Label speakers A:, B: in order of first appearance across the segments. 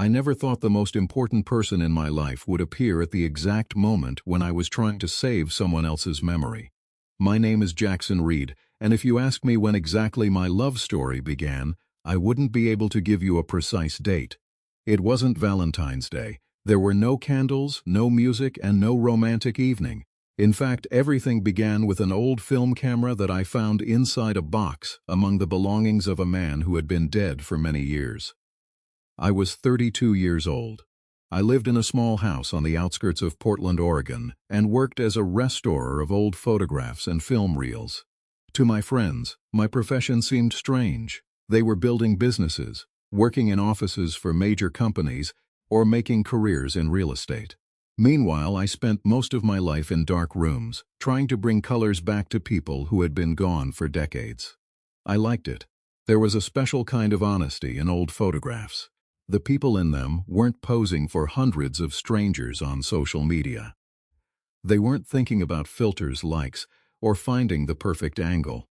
A: I never thought the most important person in my life would appear at the exact moment when I was trying to save someone else's memory. My name is Jackson Reed, and if you ask me when exactly my love story began, I wouldn't be able to give you a precise date. It wasn't Valentine's Day. There were no candles, no music, and no romantic evening. In fact, everything began with an old film camera that I found inside a box among the belongings of a man who had been dead for many years. I was 32 years old. I lived in a small house on the outskirts of Portland, Oregon, and worked as a restorer of old photographs and film reels. To my friends, my profession seemed strange. They were building businesses, working in offices for major companies, or making careers in real estate. Meanwhile, I spent most of my life in dark rooms, trying to bring colors back to people who had been gone for decades. I liked it. There was a special kind of honesty in old photographs. The people in them weren't posing for hundreds of strangers on social media. They weren't thinking about filters, likes, or finding the perfect angle.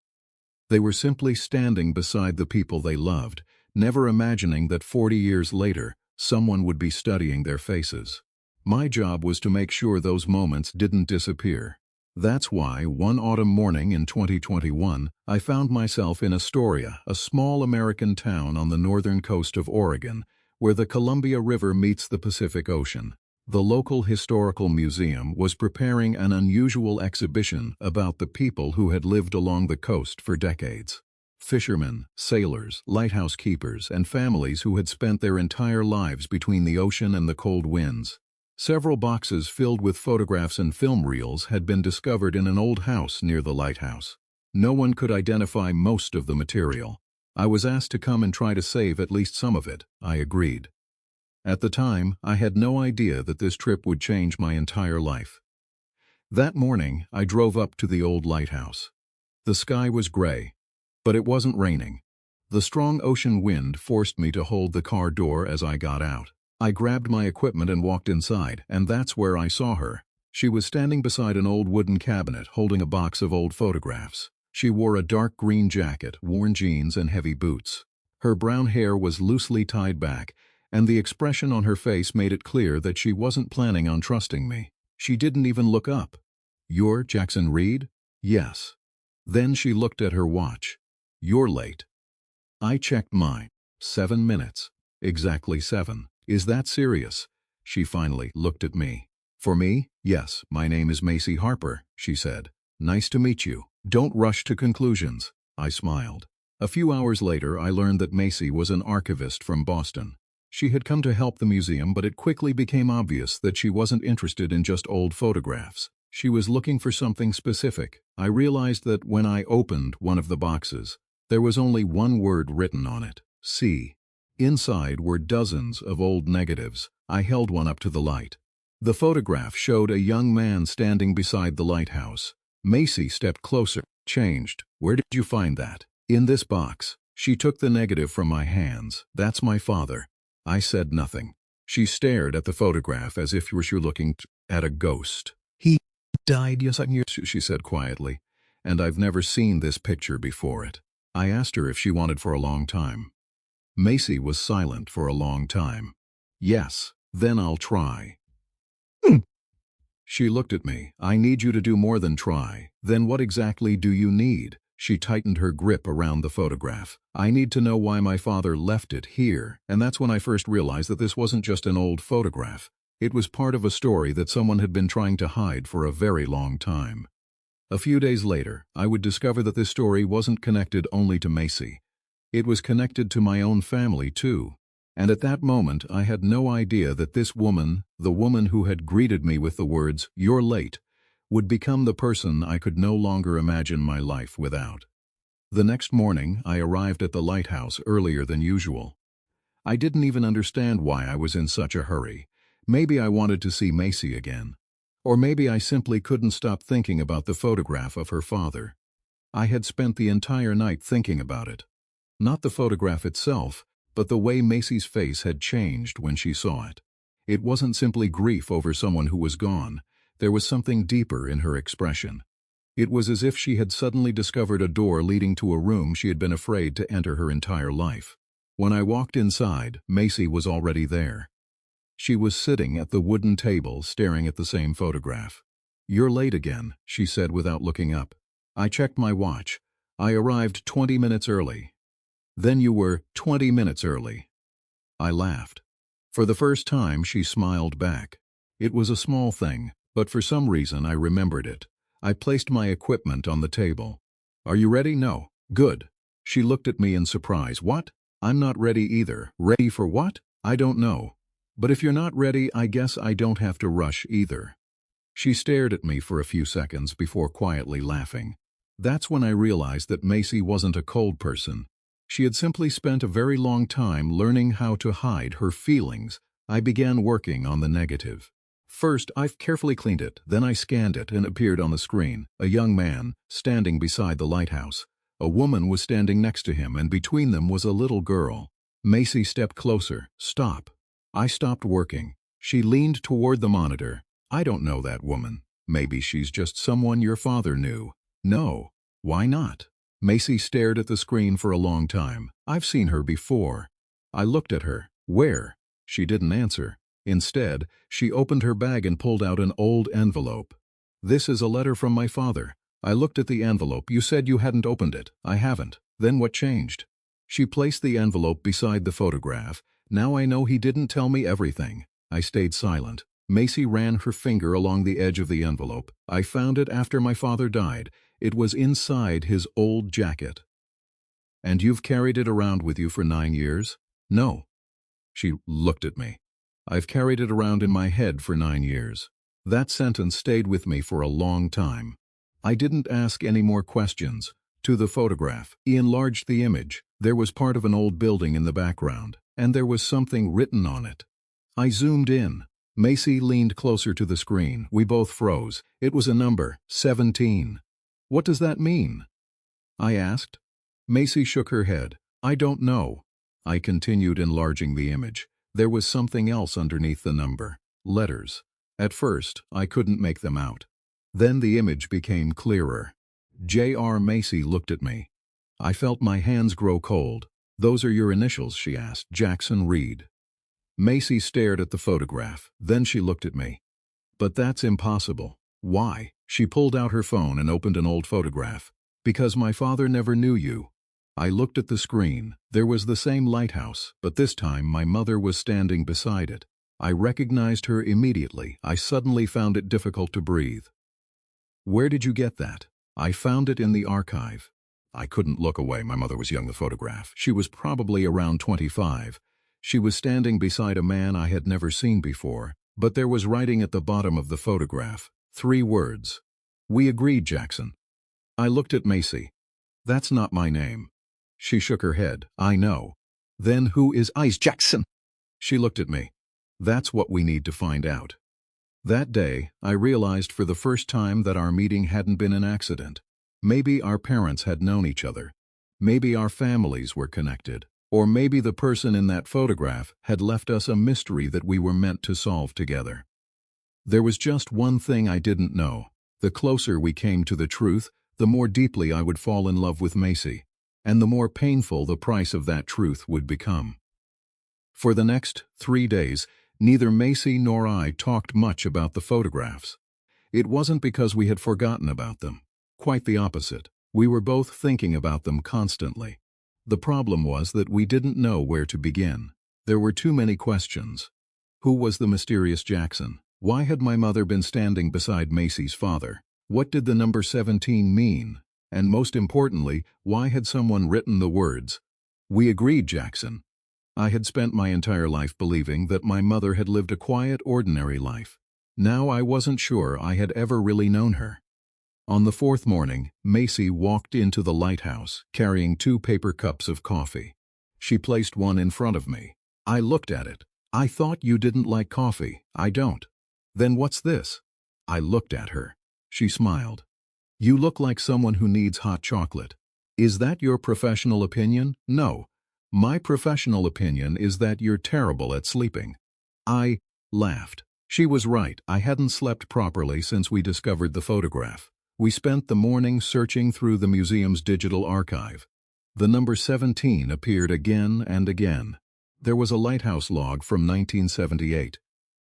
A: They were simply standing beside the people they loved, never imagining that 40 years later, someone would be studying their faces. My job was to make sure those moments didn't disappear. That's why, one autumn morning in 2021, I found myself in Astoria, a small American town on the northern coast of Oregon, where the Columbia River meets the Pacific Ocean. The local historical museum was preparing an unusual exhibition about the people who had lived along the coast for decades. Fishermen, sailors, lighthouse keepers, and families who had spent their entire lives between the ocean and the cold winds. Several boxes filled with photographs and film reels had been discovered in an old house near the lighthouse. No one could identify most of the material. I was asked to come and try to save at least some of it. I agreed. At the time, I had no idea that this trip would change my entire life. That morning, I drove up to the old lighthouse. The sky was gray, but it wasn't raining. The strong ocean wind forced me to hold the car door as I got out. I grabbed my equipment and walked inside, and that's where I saw her. She was standing beside an old wooden cabinet holding a box of old photographs. She wore a dark green jacket, worn jeans, and heavy boots. Her brown hair was loosely tied back, and the expression on her face made it clear that she wasn't planning on trusting me. She didn't even look up. "You're Jackson Reed?" "Yes." Then she looked at her watch. "You're late." I checked mine. 7 minutes. Exactly 7. "Is that serious?" She finally looked at me. "For me? Yes, my name is Macy Harper," she said. "Nice to meet you. Don't rush to conclusions." I smiled. A few hours later, I learned that Macy was an archivist from Boston. She had come to help the museum, but it quickly became obvious that she wasn't interested in just old photographs. She was looking for something specific. I realized that when I opened one of the boxes, there was only one word written on it: "C." Inside were dozens of old negatives. I held one up to the light. The photograph showed a young man standing beside the lighthouse. Macy stepped closer. "Changed. Where did you find that?" "In this box." She took the negative from my hands. "That's my father." I said nothing. She stared at the photograph as if she were looking at a ghost. "He died yes, she said quietly, "and I've never seen this picture before it." I asked her if she wanted for a long time. Macy was silent for a long time. "Yes, then I'll try." She looked at me. "I need you to do more than try." "Then what exactly do you need?" She tightened her grip around the photograph. "I need to know why my father left it here." And that's when I first realized that this wasn't just an old photograph. It was part of a story that someone had been trying to hide for a very long time. A few days later, I would discover that this story wasn't connected only to Macy. It was connected to my own family, too. And at that moment, I had no idea that this woman, the woman who had greeted me with the words, "You're late," would become the person I could no longer imagine my life without. The next morning, I arrived at the lighthouse earlier than usual. I didn't even understand why I was in such a hurry. Maybe I wanted to see Macy again. Or maybe I simply couldn't stop thinking about the photograph of her father. I had spent the entire night thinking about it. Not the photograph itself, but the way Macy's face had changed when she saw it. It wasn't simply grief over someone who was gone. There was something deeper in her expression. It was as if she had suddenly discovered a door leading to a room she had been afraid to enter her entire life. When I walked inside, Macy was already there. She was sitting at the wooden table staring at the same photograph. "You're late again," she said without looking up. I checked my watch. I arrived 20 minutes early. "Then you were 20 minutes early." I laughed. For the first time, she smiled back. It was a small thing, but for some reason I remembered it. I placed my equipment on the table. "Are you ready?" "No." "Good." She looked at me in surprise. "What?" "I'm not ready either." "Ready for what?" "I don't know. But if you're not ready, I guess I don't have to rush either." She stared at me for a few seconds before quietly laughing. That's when I realized that Macy wasn't a cold person. She had simply spent a very long time learning how to hide her feelings. I began working on the negative. First, I carefully cleaned it, then I scanned it and appeared on the screen. A young man, standing beside the lighthouse. A woman was standing next to him, and between them was a little girl. Macy stepped closer. "Stop." I stopped working. She leaned toward the monitor. "I don't know that woman. Maybe she's just someone your father knew." "No." "Why not?" Macy stared at the screen for a long time. "I've seen her before." I looked at her. "Where?" She didn't answer. Instead, she opened her bag and pulled out an old envelope. "This is a letter from my father." I looked at the envelope. "You said you hadn't opened it." "I haven't." "Then what changed?" She placed the envelope beside the photograph. "Now I know he didn't tell me everything." I stayed silent. Macy ran her finger along the edge of the envelope. "I found it after my father died. It was inside his old jacket." "And you've carried it around with you for 9 years?" "No." She looked at me. "I've carried it around in my head for 9 years." That sentence stayed with me for a long time. I didn't ask any more questions. To the photograph. He enlarged the image. There was part of an old building in the background, and there was something written on it. I zoomed in. Macy leaned closer to the screen. We both froze. It was a number, 17. "What does that mean?" I asked. Macy shook her head. "I don't know." I continued enlarging the image. There was something else underneath the number. Letters. At first, I couldn't make them out. Then the image became clearer. J.R. Macy looked at me. I felt my hands grow cold. "Those are your initials?" she asked. "Jackson Reed." Macy stared at the photograph. Then she looked at me. "But that's impossible." "Why?" She pulled out her phone and opened an old photograph. "Because my father never knew you." I looked at the screen. There was the same lighthouse, but this time my mother was standing beside it. I recognized her immediately. I suddenly found it difficult to breathe. "Where did you get that?" "I found it in the archive." I couldn't look away. My mother was young. The photograph. She was probably around 25. She was standing beside a man I had never seen before, but there was writing at the bottom of the photograph. 3 words. "We agreed, Jackson." I looked at Macy. "That's not my name." She shook her head. "I know." "Then who is Jackson?" She looked at me. "That's what we need to find out." That day, I realized for the first time that our meeting hadn't been an accident. Maybe our parents had known each other. Maybe our families were connected. Or maybe the person in that photograph had left us a mystery that we were meant to solve together. There was just one thing I didn't know. The closer we came to the truth, the more deeply I would fall in love with Macy, and the more painful the price of that truth would become. For the next 3 days, neither Macy nor I talked much about the photographs. It wasn't because we had forgotten about them. Quite the opposite. We were both thinking about them constantly. The problem was that we didn't know where to begin. There were too many questions. Who was the mysterious Jackson? Why had my mother been standing beside Macy's father? What did the number 17 mean? And most importantly, why had someone written the words, "We agreed, Jackson"? I had spent my entire life believing that my mother had lived a quiet, ordinary life. Now I wasn't sure I had ever really known her. On the 4th morning, Macy walked into the lighthouse, carrying 2 paper cups of coffee. She placed one in front of me. I looked at it. "I thought you didn't like coffee." "I don't." "Then what's this?" I looked at her. She smiled. "You look like someone who needs hot chocolate." "Is that your professional opinion?" "No. My professional opinion is that you're terrible at sleeping." I laughed. She was right. I hadn't slept properly since we discovered the photograph. We spent the morning searching through the museum's digital archive. The number 17 appeared again and again. There was a lighthouse log from 1978,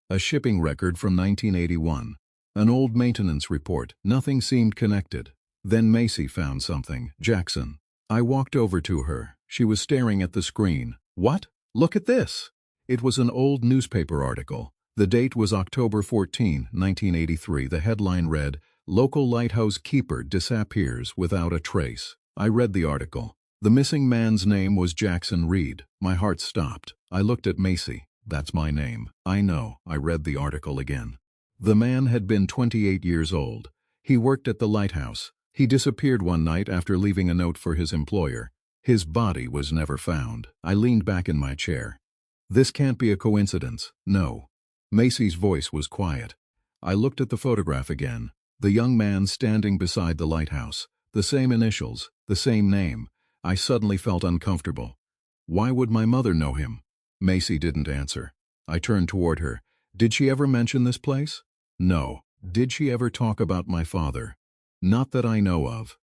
A: a shipping record from 1981, an old maintenance report. Nothing seemed connected. Then Macy found something. Jackson. I walked over to her. She was staring at the screen. What? Look at this. It was an old newspaper article. The date was October 14, 1983. The headline read, "Local lighthouse keeper disappears without a trace." I read the article. The missing man's name was Jackson Reed. My heart stopped. I looked at Macy. That's my name. I know. I read the article again. The man had been 28 years old. He worked at the lighthouse. He disappeared one night after leaving a note for his employer. His body was never found. I leaned back in my chair. This can't be a coincidence. No. Macy's voice was quiet. I looked at the photograph again. The young man standing beside the lighthouse. The same initials. The same name. I suddenly felt uncomfortable. Why would my mother know him? Macy didn't answer. I turned toward her. Did she ever mention this place? No. Did she ever talk about my father? Not that I know of.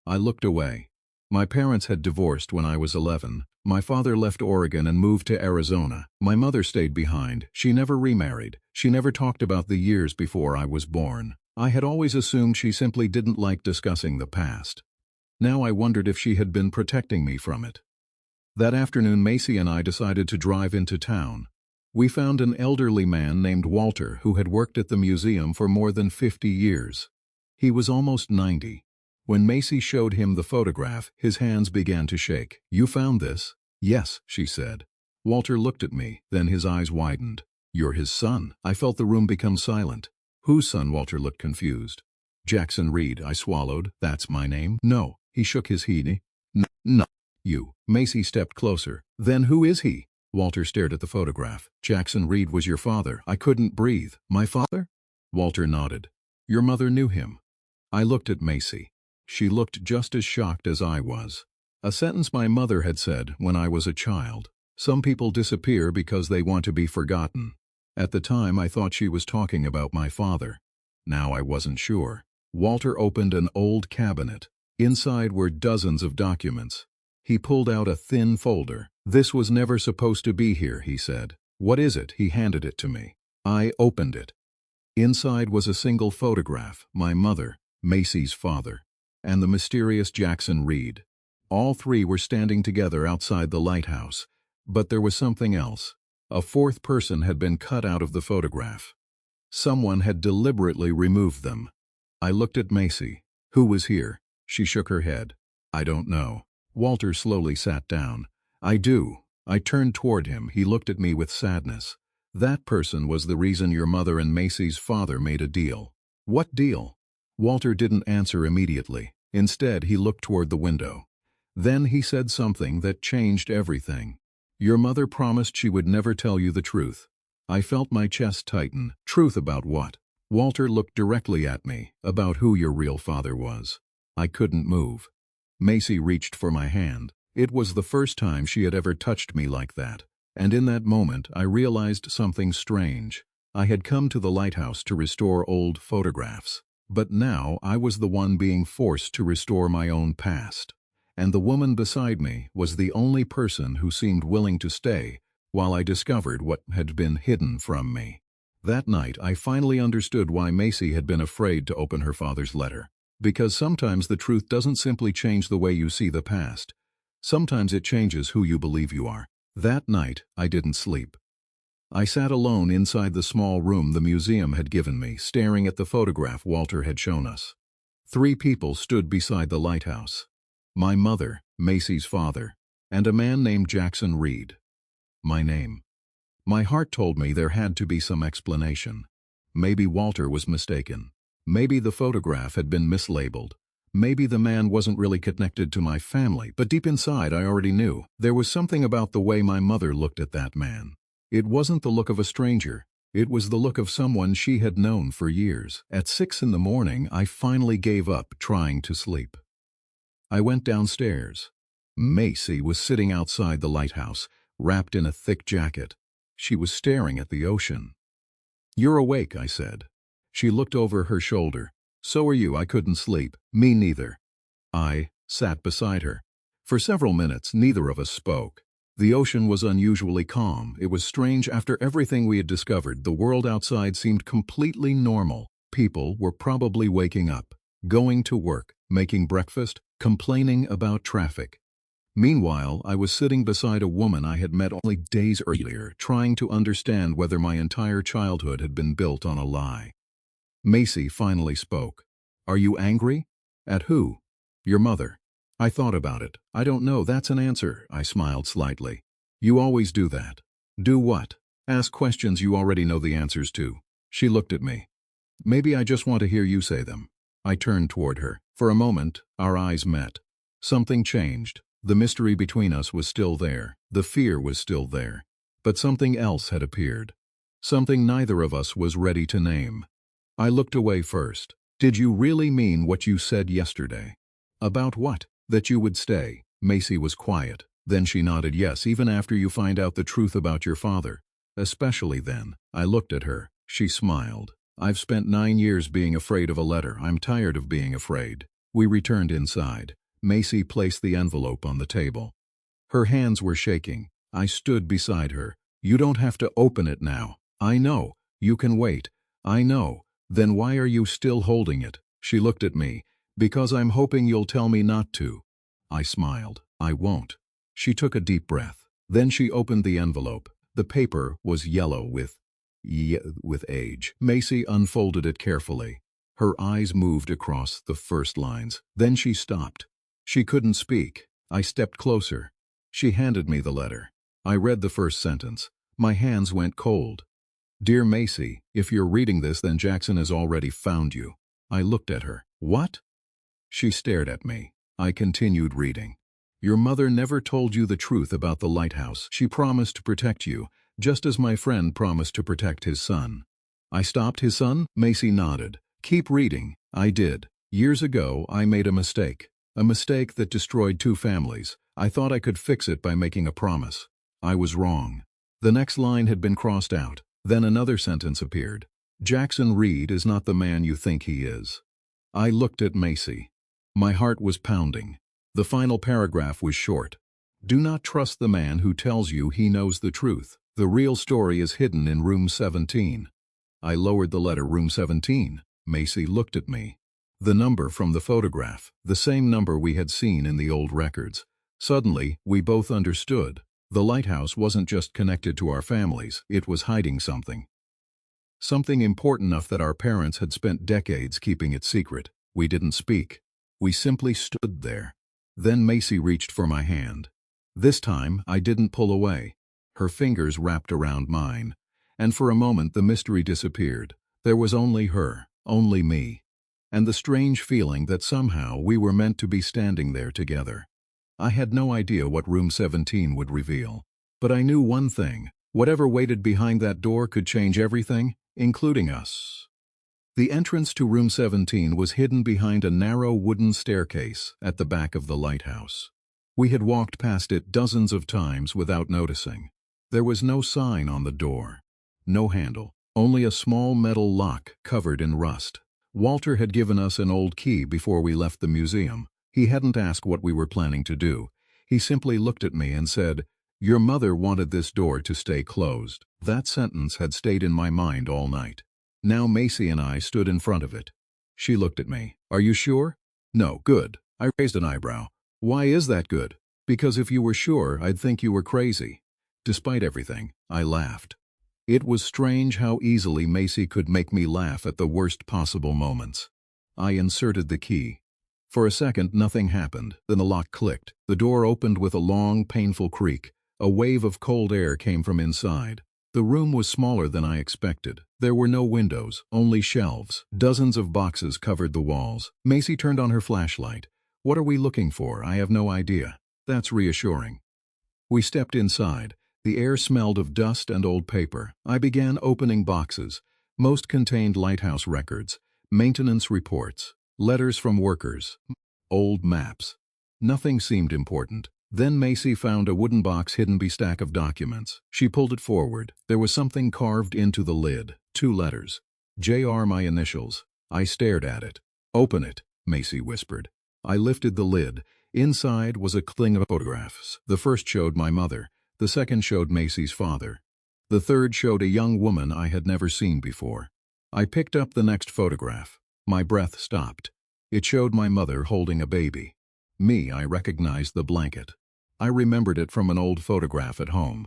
A: I looked away. My parents had divorced when I was 11. My father left Oregon and moved to Arizona. My mother stayed behind. She never remarried. She never talked about the years before I was born. I had always assumed she simply didn't like discussing the past. Now I wondered if she had been protecting me from it. That afternoon, Macy and I decided to drive into town. We found an elderly man named Walter who had worked at the museum for more than 50 years. He was almost 90. When Macy showed him the photograph, his hands began to shake. "You found this?" "Yes," she said. Walter looked at me, then his eyes widened. "You're his son." I felt the room become silent. "Whose son?" Walter looked confused. "Jackson Reed," I swallowed. "That's my name?" "No." He shook his head. "No. You." Macy stepped closer. "Then who is he?" Walter stared at the photograph. "Jackson Reed was your father." I couldn't breathe. "My father?" Walter nodded. "Your mother knew him." I looked at Macy. She looked just as shocked as I was. A sentence my mother had said when I was a child. Some people disappear because they want to be forgotten. At the time, I thought she was talking about my father. Now I wasn't sure. Walter opened an old cabinet. Inside were dozens of documents. He pulled out a thin folder. "This was never supposed to be here," he said. "What is it?" He handed it to me. I opened it. Inside was a single photograph, my mother, Macy's father, and the mysterious Jackson Reed. All three were standing together outside the lighthouse. But there was something else. A fourth person had been cut out of the photograph. Someone had deliberately removed them. I looked at Macy. "Who was here?" She shook her head. "I don't know." Walter slowly sat down. "I do." I turned toward him. He looked at me with sadness. "That person was the reason your mother and Macy's father made a deal." "What deal?" Walter didn't answer immediately. Instead, he looked toward the window. Then he said something that changed everything. "Your mother promised she would never tell you the truth." I felt my chest tighten. "Truth about what?" Walter looked directly at me. "About who your real father was." I couldn't move. Macy reached for my hand. It was the first time she had ever touched me like that. And in that moment, I realized something strange. I had come to the lighthouse to restore old photographs. But now I was the one being forced to restore my own past. And the woman beside me was the only person who seemed willing to stay while I discovered what had been hidden from me. That night, I finally understood why Macy had been afraid to open her father's letter. Because sometimes the truth doesn't simply change the way you see the past. Sometimes it changes who you believe you are. That night, I didn't sleep. I sat alone inside the small room the museum had given me, staring at the photograph Walter had shown us. 3 people stood beside the lighthouse. My mother, Macy's father, and a man named Jackson Reed. My name. My heart told me there had to be some explanation. Maybe Walter was mistaken. Maybe the photograph had been mislabeled. Maybe the man wasn't really connected to my family, but deep inside I already knew. There was something about the way my mother looked at that man. It wasn't the look of a stranger. It was the look of someone she had known for years. At 6 in the morning, I finally gave up trying to sleep. I went downstairs. Macy was sitting outside the lighthouse, wrapped in a thick jacket. She was staring at the ocean. "You're awake," I said. She looked over her shoulder. "So are you." I couldn't sleep. "Me neither." I sat beside her. For several minutes, neither of us spoke. The ocean was unusually calm. It was strange. After everything we had discovered, the world outside seemed completely normal. People were probably waking up, going to work, making breakfast, complaining about traffic. Meanwhile, I was sitting beside a woman I had met only days earlier, trying to understand whether my entire childhood had been built on a lie. Macy finally spoke. "Are you angry?" "At who?" "Your mother." I thought about it. "I don't know, that's an answer." I smiled slightly. "You always do that." "Do what?" "Ask questions you already know the answers to." She looked at me. "Maybe I just want to hear you say them." I turned toward her. For a moment, our eyes met. Something changed. The mystery between us was still there. The fear was still there. But something else had appeared. Something neither of us was ready to name. I looked away first. "Did you really mean what you said yesterday?" "About what?" "That you would stay." Macy was quiet. Then she nodded. "Yes, even after you find out the truth about your father." "Especially then." I looked at her. She smiled. "I've spent 9 years being afraid of a letter. I'm tired of being afraid." We returned inside. Macy placed the envelope on the table. Her hands were shaking. I stood beside her. "You don't have to open it now." "I know. You can wait." "I know. Then why are you still holding it?" She looked at me. "Because I'm hoping you'll tell me not to." I smiled. "I won't." She took a deep breath. Then she opened the envelope. The paper was yellow with age. Macy unfolded it carefully. Her eyes moved across the first lines. Then she stopped. She couldn't speak. I stepped closer. She handed me the letter. I read the first sentence. My hands went cold. "Dear Macy, if you're reading this, then Jackson has already found you." I looked at her. "What?" She stared at me. I continued reading. "Your mother never told you the truth about the lighthouse. She promised to protect you, just as my friend promised to protect his son." I stopped. "His son?" Macy nodded. "Keep reading." I did. "Years ago, I made a mistake. A mistake that destroyed 2 families. I thought I could fix it by making a promise. I was wrong." The next line had been crossed out. Then another sentence appeared. "Jackson Reed is not the man you think he is." I looked at Macy. My heart was pounding. The final paragraph was short. "Do not trust the man who tells you he knows the truth. The real story is hidden in room 17. I lowered the letter. "Room 17. Macy looked at me. The number from the photograph, the same number we had seen in the old records. Suddenly, we both understood. The lighthouse wasn't just connected to our families, it was hiding something. Something important enough that our parents had spent decades keeping it secret. We didn't speak. We simply stood there. Then Macy reached for my hand. This time, I didn't pull away. Her fingers wrapped around mine. And for a moment the mystery disappeared. There was only her, only me. And the strange feeling that somehow we were meant to be standing there together. I had no idea what room 17 would reveal. But I knew one thing. Whatever waited behind that door could change everything, including us. The entrance to room 17 was hidden behind a narrow wooden staircase at the back of the lighthouse. We had walked past it dozens of times without noticing. There was no sign on the door. No handle. Only a small metal lock covered in rust. Walter had given us an old key before we left the museum. He hadn't asked what we were planning to do. He simply looked at me and said, "Your mother wanted this door to stay closed." That sentence had stayed in my mind all night. Now Macy and I stood in front of it. She looked at me. "Are you sure?" "No." "Good." I raised an eyebrow. "Why is that good?" "Because if you were sure, I'd think you were crazy." Despite everything, I laughed. It was strange how easily Macy could make me laugh at the worst possible moments. I inserted the key. For a second, nothing happened. Then the lock clicked. The door opened with a long, painful creak. A wave of cold air came from inside. The room was smaller than I expected. There were no windows, only shelves. Dozens of boxes covered the walls. Macy turned on her flashlight. "What are we looking for?" "I have no idea." "That's reassuring." We stepped inside. The air smelled of dust and old paper. I began opening boxes. Most contained lighthouse records, maintenance reports, letters from workers, old maps. Nothing seemed important. Then Macy found a wooden box hidden beneath a stack of documents. She pulled it forward. There was something carved into the lid. 2 letters. "J.R. my initials." I stared at it. "Open it," Macy whispered. I lifted the lid. Inside was a cling of photographs. The first showed my mother. The second showed Macy's father. The third showed a young woman I had never seen before. I picked up the next photograph. My breath stopped. It showed my mother holding a baby. I recognized the blanket. I remembered it from an old photograph at home.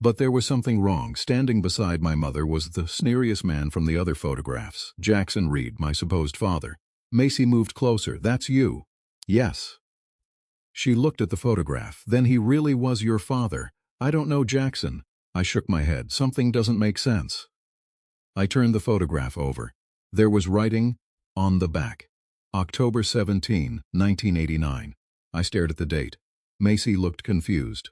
A: But there was something wrong. Standing beside my mother was the sneriest man from the other photographs, Jackson Reed, my supposed father. Macy moved closer. "That's you." "Yes." She looked at the photograph. "Then he really was your father." "I don't know Jackson." I shook my head. "Something doesn't make sense." I turned the photograph over. There was writing on the back. October 17, 1989. I stared at the date. Macy looked confused.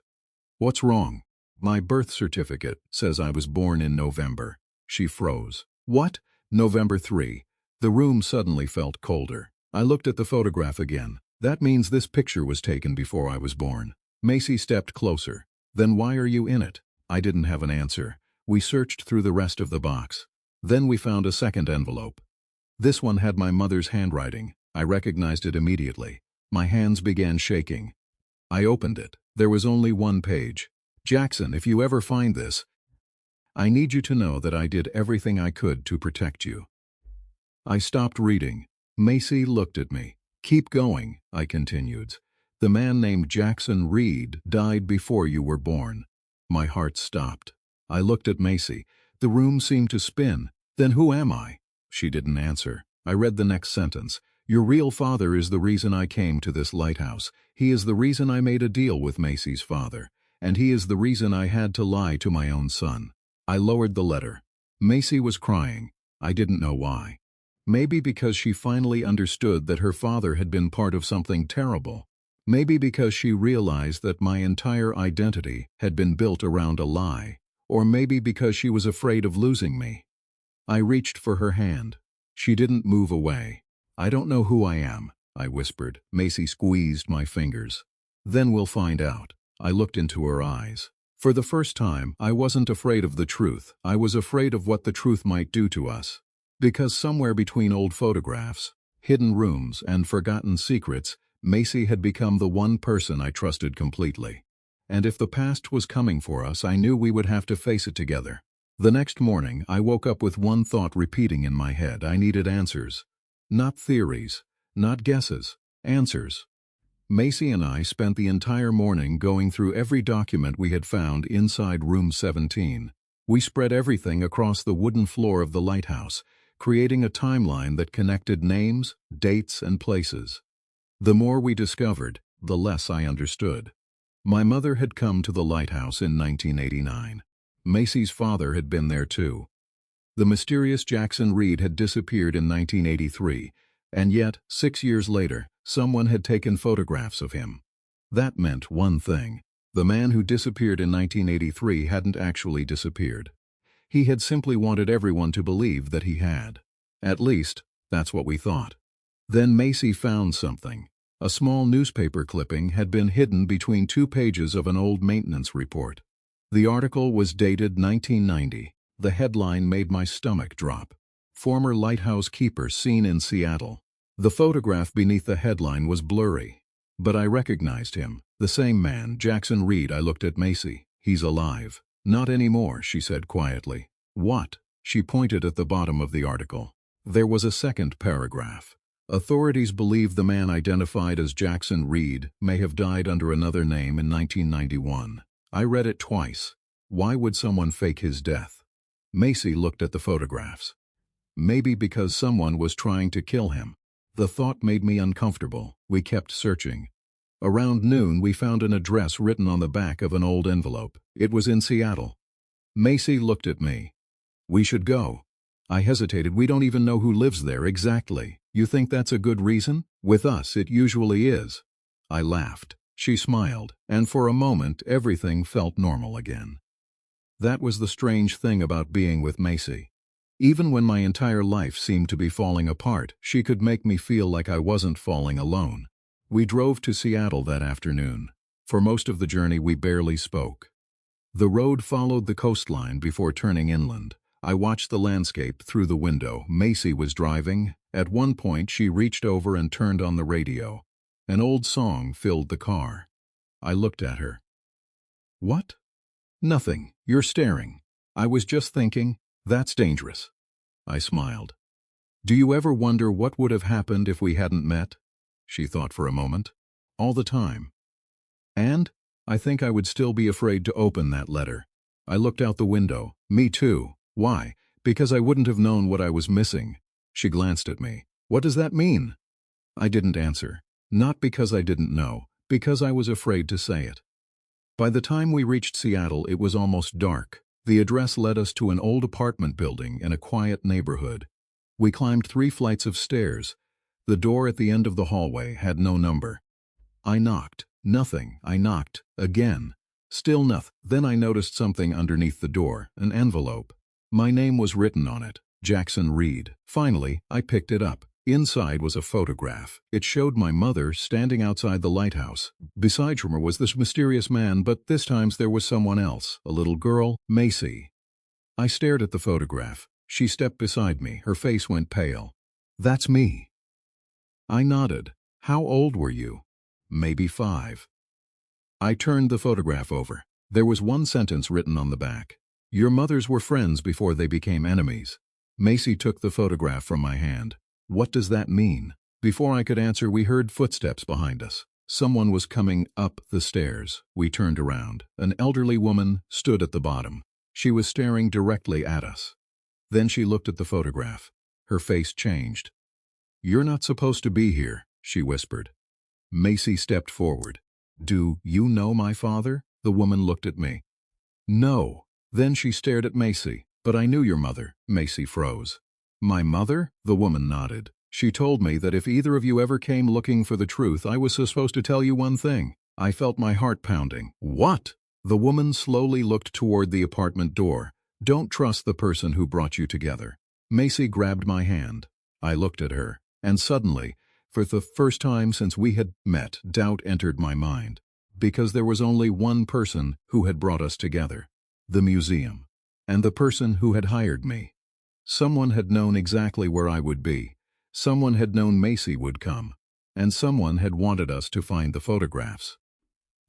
A: "What's wrong?" "My birth certificate says I was born in November." She froze. "What?" "November 3. The room suddenly felt colder. I looked at the photograph again. "That means this picture was taken before I was born." Macy stepped closer. "Then why are you in it?" I didn't have an answer. We searched through the rest of the box. Then we found a second envelope. This one had my mother's handwriting. I recognized it immediately. My hands began shaking. I opened it. There was only one page. "Jackson, if you ever find this, I need you to know that I did everything I could to protect you." I stopped reading. Macy looked at me. "Keep going," I continued. "The man named Jackson Reed died before you were born." My heart stopped. I looked at Macy. The room seemed to spin. "Then who am I?" She didn't answer. I read the next sentence. "Your real father is the reason I came to this lighthouse. He is the reason I made a deal with Macy's father. And he is the reason I had to lie to my own son." I lowered the letter. Macy was crying. I didn't know why. Maybe because she finally understood that her father had been part of something terrible. Maybe because she realized that my entire identity had been built around a lie. Or maybe because she was afraid of losing me. I reached for her hand. She didn't move away. "I don't know who I am," I whispered. Macy squeezed my fingers. "Then we'll find out." I looked into her eyes. For the first time, I wasn't afraid of the truth. I was afraid of what the truth might do to us. Because somewhere between old photographs, hidden rooms, and forgotten secrets, Macy had become the one person I trusted completely. And if the past was coming for us, I knew we would have to face it together. The next morning, I woke up with one thought repeating in my head. I needed answers. Not theories, not guesses, answers. Macy and I spent the entire morning going through every document we had found inside room 17. We spread everything across the wooden floor of the lighthouse, creating a timeline that connected names, dates, and places. The more we discovered, the less I understood. My mother had come to the lighthouse in 1989. Macy's father had been there too. The mysterious Jackson Reed had disappeared in 1983, and yet, 6 years later, someone had taken photographs of him. That meant one thing. The man who disappeared in 1983 hadn't actually disappeared. He had simply wanted everyone to believe that he had. At least, that's what we thought. Then Macy found something. A small newspaper clipping had been hidden between 2 pages of an old maintenance report. The article was dated 1990. The headline made my stomach drop. "Former lighthouse keeper seen in Seattle." The photograph beneath the headline was blurry, but I recognized him. The same man, Jackson Reed. I looked at Macy. "He's alive." "Not anymore," she said quietly. "What?" She pointed at the bottom of the article. There was a second paragraph. "Authorities believe the man identified as Jackson Reed may have died under another name in 1991. I read it twice. Why would someone fake his death? Macy looked at the photographs. Maybe because someone was trying to kill him. The thought made me uncomfortable. We kept searching. Around noon, we found an address written on the back of an old envelope. It was in Seattle. Macy looked at me. "We should go." I hesitated. "We don't even know who lives there exactly." "You think that's a good reason?" "With us, it usually is." I laughed. She smiled, and for a moment, everything felt normal again. That was the strange thing about being with Macy. Even when my entire life seemed to be falling apart, she could make me feel like I wasn't falling alone. We drove to Seattle that afternoon. For most of the journey, we barely spoke. The road followed the coastline before turning inland. I watched the landscape through the window. Macy was driving. At one point, she reached over and turned on the radio. An old song filled the car. I looked at her. What? Nothing. You're staring. I was just thinking, that's dangerous. I smiled. Do you ever wonder what would have happened if we hadn't met? She thought for a moment. All the time. And I think I would still be afraid to open that letter. I looked out the window. Me too. Why? Because I wouldn't have known what I was missing. She glanced at me. What does that mean? I didn't answer. Not because I didn't know, because I was afraid to say it. By the time we reached Seattle, it was almost dark. The address led us to an old apartment building in a quiet neighborhood. We climbed 3 flights of stairs. The door at the end of the hallway had no number. I knocked. Nothing. I knocked. Again. Still nothing. Then I noticed something underneath the door, an envelope. My name was written on it, Jackson Reed. Finally, I picked it up. Inside was a photograph. It showed my mother standing outside the lighthouse. Beside her was this mysterious man, but this time there was someone else, a little girl, Macy. I stared at the photograph. She stepped beside me. Her face went pale. That's me. I nodded. How old were you? Maybe 5. I turned the photograph over. There was one sentence written on the back. Your mothers were friends before they became enemies. Macy took the photograph from my hand. What does that mean? Before I could answer, we heard footsteps behind us. Someone was coming up the stairs. We turned around. An elderly woman stood at the bottom. She was staring directly at us. Then she looked at the photograph. Her face changed. You're not supposed to be here, she whispered. Macy stepped forward. Do you know my father? The woman looked at me. No. Then she stared at Macy. But I knew your mother. Macy froze. My mother? The woman nodded. She told me that if either of you ever came looking for the truth, I was supposed to tell you one thing. I felt my heart pounding. What? The woman slowly looked toward the apartment door. Don't trust the person who brought you together. Macy grabbed my hand. I looked at her, and suddenly, for the first time since we had met, doubt entered my mind. Because there was only one person who had brought us together. The museum. And the person who had hired me. Someone had known exactly where I would be. Someone had known Macy would come. And someone had wanted us to find the photographs.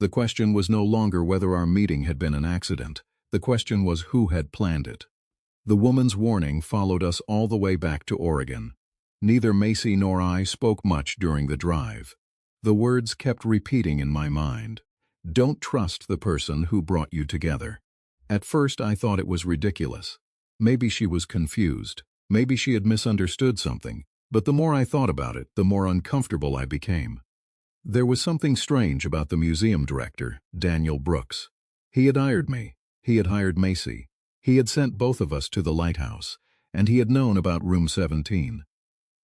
A: The question was no longer whether our meeting had been an accident. The question was who had planned it. The woman's warning followed us all the way back to Oregon. Neither Macy nor I spoke much during the drive. The words kept repeating in my mind. Don't trust the person who brought you together. At first I thought it was ridiculous. Maybe she was confused. Maybe she had misunderstood something. But the more I thought about it, the more uncomfortable I became. There was something strange about the museum director, Daniel Brooks. He had hired me. He had hired Macy. He had sent both of us to the lighthouse, and he had known about room 17.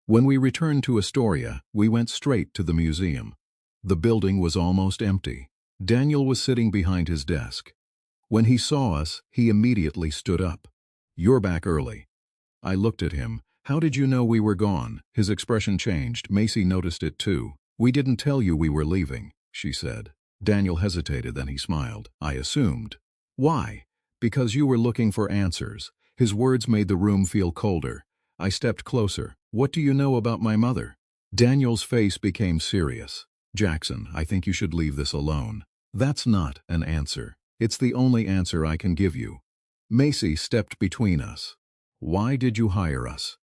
A: When we returned to Astoria, we went straight to the museum. The building was almost empty. Daniel was sitting behind his desk. When he saw us, he immediately stood up. You're back early. I looked at him. How did you know we were gone? His expression changed. Macy noticed it too. We didn't tell you we were leaving, she said. Daniel hesitated, then he smiled. I assumed. Why? Because you were looking for answers. His words made the room feel colder. I stepped closer. What do you know about my mother? Daniel's face became serious. Jackson, I think you should leave this alone. That's not an answer. It's the only answer I can give you. Macy stepped between us. Why did you hire us?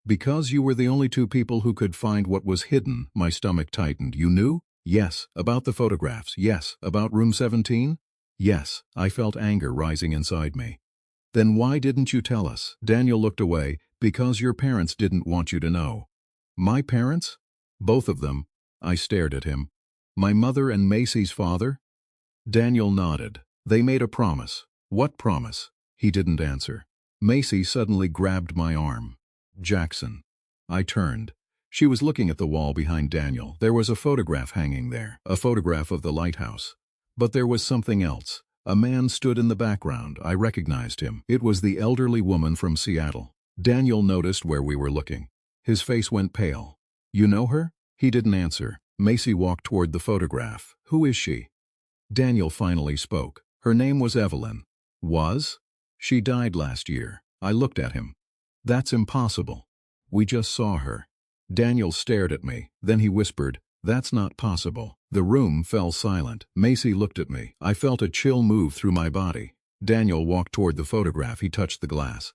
A: Because you were the only 2 people who could find what was hidden. My stomach tightened. You knew? Yes. About the photographs. Yes. About room 17? Yes. I felt anger rising inside me. Then why didn't you tell us? Daniel looked away. Because your parents didn't want you to know. My parents? Both of them. I stared at him. My mother and Macy's father? Daniel nodded. They made a promise. What promise? He didn't answer. Macy suddenly grabbed my arm. Jackson. I turned. She was looking at the wall behind Daniel. There was a photograph hanging there, a photograph of the lighthouse. But there was something else. A man stood in the background. I recognized him. It was the elderly woman from Seattle. Daniel noticed where we were looking. His face went pale. You know her? He didn't answer. Macy walked toward the photograph. Who is she? Daniel finally spoke. Her name was Evelyn. Was? She died last year. I looked at him. That's impossible. We just saw her. Daniel stared at me. Then he whispered, That's not possible. The room fell silent. Macy looked at me. I felt a chill move through my body. Daniel walked toward the photograph. He touched the glass.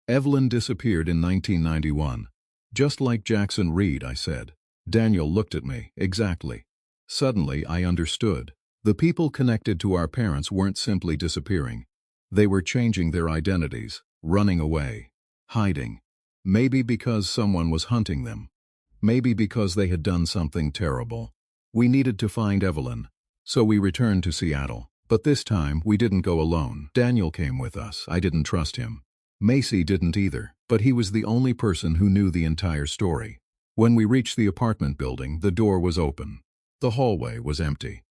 A: Evelyn disappeared in 1991. Just like Jackson Reed, I said. Daniel looked at me. Exactly. Suddenly, I understood. The people connected to our parents weren't simply disappearing. They were changing their identities, running away, hiding. Maybe because someone was hunting them. Maybe because they had done something terrible. We needed to find Evelyn. So we returned to Seattle. But this time, we didn't go alone. Daniel came with us. I didn't trust him. Macy didn't either, but he was the only person who knew the entire story. When we reached the apartment building, the door was open. The hallway was empty.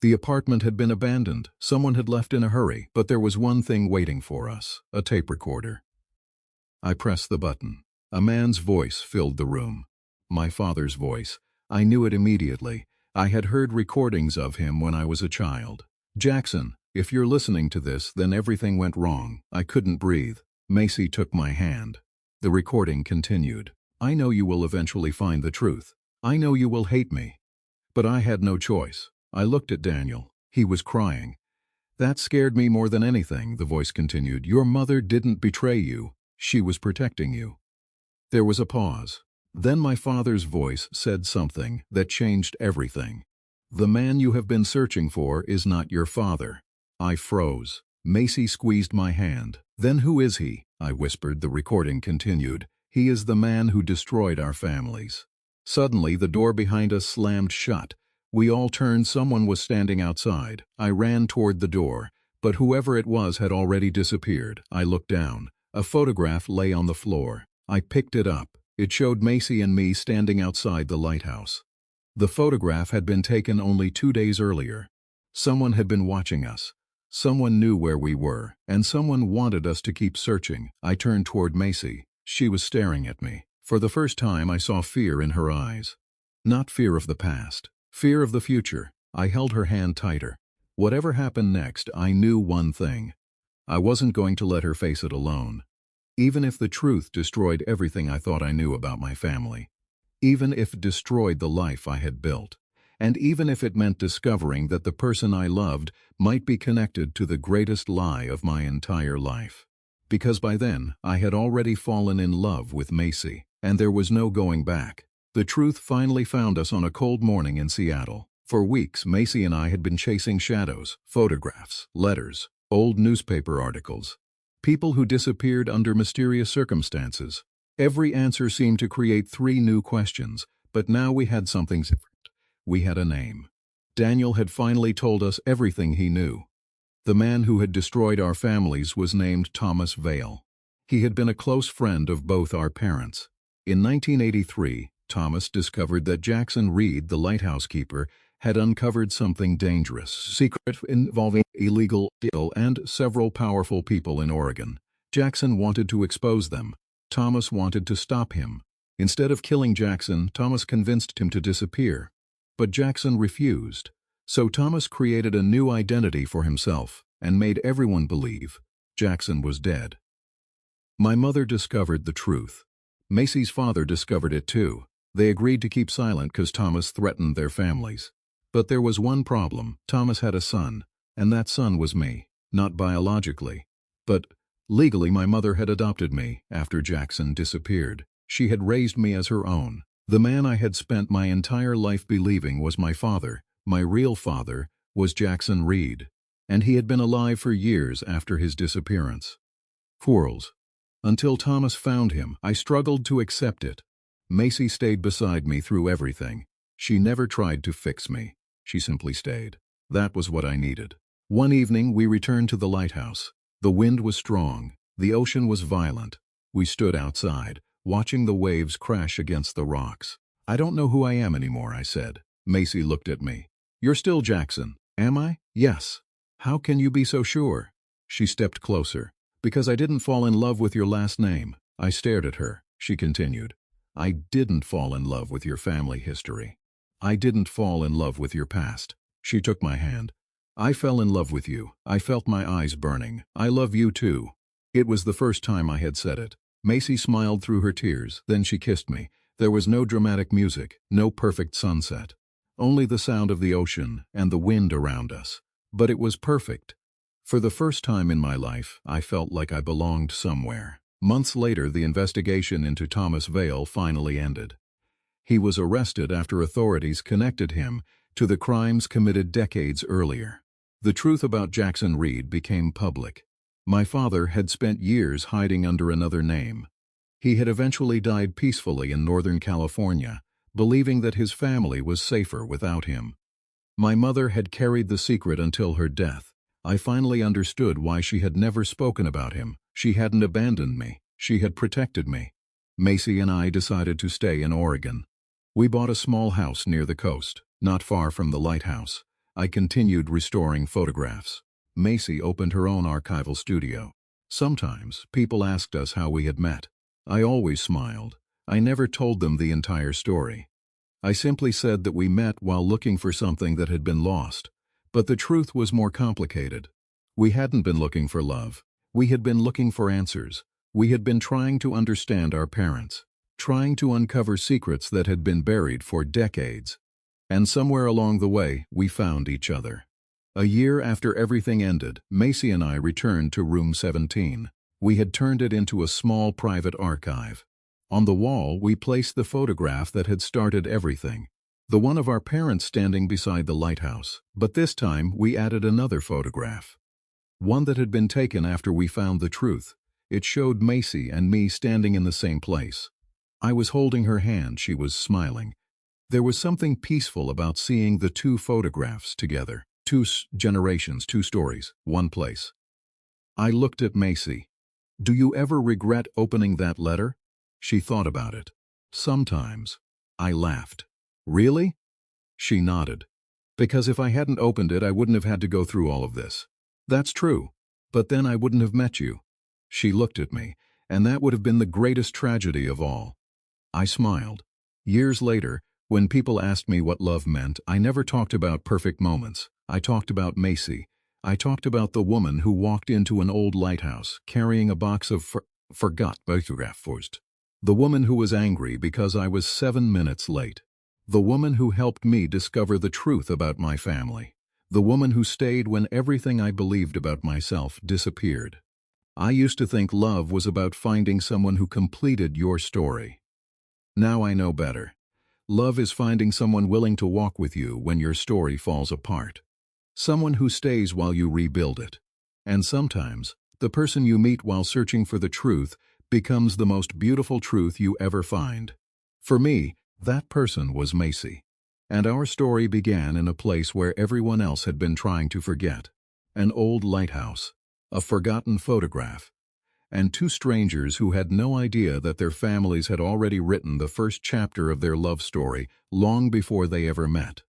A: The apartment had been abandoned. Someone had left in a hurry, but there was one thing waiting for us: a tape recorder. I pressed the button. A man's voice filled the room. My father's voice. I knew it immediately. I had heard recordings of him when I was a child. "Jackson, if you're listening to this, then everything went wrong." I couldn't breathe. Macy took my hand. The recording continued. "I know you will eventually find the truth. I know you will hate me." But I had no choice. I looked at Daniel. He was crying. "That scared me more than anything," the voice continued. "Your mother didn't betray you. She was protecting you." There was a pause. Then my father's voice said something that changed everything. "The man you have been searching for is not your father." I froze. Macy squeezed my hand. "Then who is he?" I whispered. The recording continued. "He is the man who destroyed our families." Suddenly, the door behind us slammed shut. We all turned. Someone was standing outside. I ran toward the door, but whoever it was had already disappeared. I looked down. A photograph lay on the floor. I picked it up. It showed Macy and me standing outside the lighthouse. The photograph had been taken only 2 days earlier. Someone had been watching us. Someone knew where we were, and someone wanted us to keep searching. I turned toward Macy. She was staring at me. For the first time, I saw fear in her eyes. Not fear of the past. Fear of the future. I held her hand tighter. Whatever happened next, I knew one thing. I wasn't going to let her face it alone. Even if the truth destroyed everything I thought I knew about my family. Even if it destroyed the life I had built. And even if it meant discovering that the person I loved might be connected to the greatest lie of my entire life. Because by then, I had already fallen in love with Macy, and there was no going back. The truth finally found us on a cold morning in Seattle. For weeks, Macy and I had been chasing shadows, photographs, letters, old newspaper articles. People who disappeared under mysterious circumstances. Every answer seemed to create 3 new questions, but now we had something different. We had a name. Daniel had finally told us everything he knew. The man who had destroyed our families was named Thomas Vale. He had been a close friend of both our parents. In 1983, Thomas discovered that Jackson Reed, the lighthouse keeper, had uncovered something dangerous, secret involving illegal deal and several powerful people in Oregon. Jackson wanted to expose them. Thomas wanted to stop him. Instead of killing Jackson, Thomas convinced him to disappear. But Jackson refused. So Thomas created a new identity for himself and made everyone believe Jackson was dead. My mother discovered the truth. Macy's father discovered it too. They agreed to keep silent because Thomas threatened their families. But there was one problem. Thomas had a son, and that son was me. Not biologically, but legally my mother had adopted me after Jackson disappeared. She had raised me as her own. The man I had spent my entire life believing was my father, my real father, was Jackson Reed. And he had been alive for years after his disappearance. Quarrels. Until Thomas found him, I struggled to accept it. Macy stayed beside me through everything. She never tried to fix me. She simply stayed. That was what I needed. One evening, we returned to the lighthouse. The wind was strong. The ocean was violent. We stood outside, watching the waves crash against the rocks. "I don't know who I am anymore," I said. Macy looked at me. "You're still Jackson." "Am I?" "Yes." "How can you be so sure?" She stepped closer. "Because I didn't fall in love with your last name." I stared at her. She continued. "I didn't fall in love with your family history. I didn't fall in love with your past." She took my hand. "I fell in love with you. I felt my eyes burning. I love you too." It was the first time I had said it. Macy smiled through her tears, then she kissed me. There was no dramatic music, no perfect sunset. only the sound of the ocean and the wind around us. But it was perfect. For the first time in my life, I felt like I belonged somewhere. Months later, the investigation into Thomas Vale finally ended. He was arrested after authorities connected him to the crimes committed decades earlier. The truth about Jackson Reed became public. My father had spent years hiding under another name. He had eventually died peacefully in Northern California, believing that his family was safer without him. My mother had carried the secret until her death. I finally understood why she had never spoken about him. She hadn't abandoned me. She had protected me. Macy and I decided to stay in Oregon. We bought a small house near the coast, not far from the lighthouse. I continued restoring photographs. Macy opened her own archival studio. Sometimes people asked us how we had met. I always smiled. I never told them the entire story. I simply said that we met while looking for something that had been lost. But the truth was more complicated. We hadn't been looking for love. We had been looking for answers. We had been trying to understand our parents, trying to uncover secrets that had been buried for decades. And somewhere along the way, we found each other. A year after everything ended, Macy and I returned to room 17. We had turned it into a small private archive. On the wall, we placed the photograph that had started everything, the one of our parents standing beside the lighthouse. But this time, we added another photograph, one that had been taken after we found the truth. It showed Macy and me standing in the same place. I was holding her hand, she was smiling. There was something peaceful about seeing the two photographs together. Two generations, two stories, one place. I looked at Macy. "Do you ever regret opening that letter?" She thought about it. "Sometimes." I laughed. "Really?" She nodded. "Because if I hadn't opened it, I wouldn't have had to go through all of this." "That's true. But then I wouldn't have met you." She looked at me, and that would have been the greatest tragedy of all. I smiled. Years later, when people asked me what love meant, I never talked about perfect moments. I talked about Macy. I talked about the woman who walked into an old lighthouse, carrying a box of forgot photographs. The woman who was angry because I was 7 minutes late. The woman who helped me discover the truth about my family. The woman who stayed when everything I believed about myself disappeared. I used to think love was about finding someone who completed your story. Now I know better. Love is finding someone willing to walk with you when your story falls apart. Someone who stays while you rebuild it. And sometimes, the person you meet while searching for the truth becomes the most beautiful truth you ever find. For me, that person was Macy. And our story began in a place where everyone else had been trying to forget. An old lighthouse, a forgotten photograph, and two strangers who had no idea that their families had already written the first chapter of their love story long before they ever met.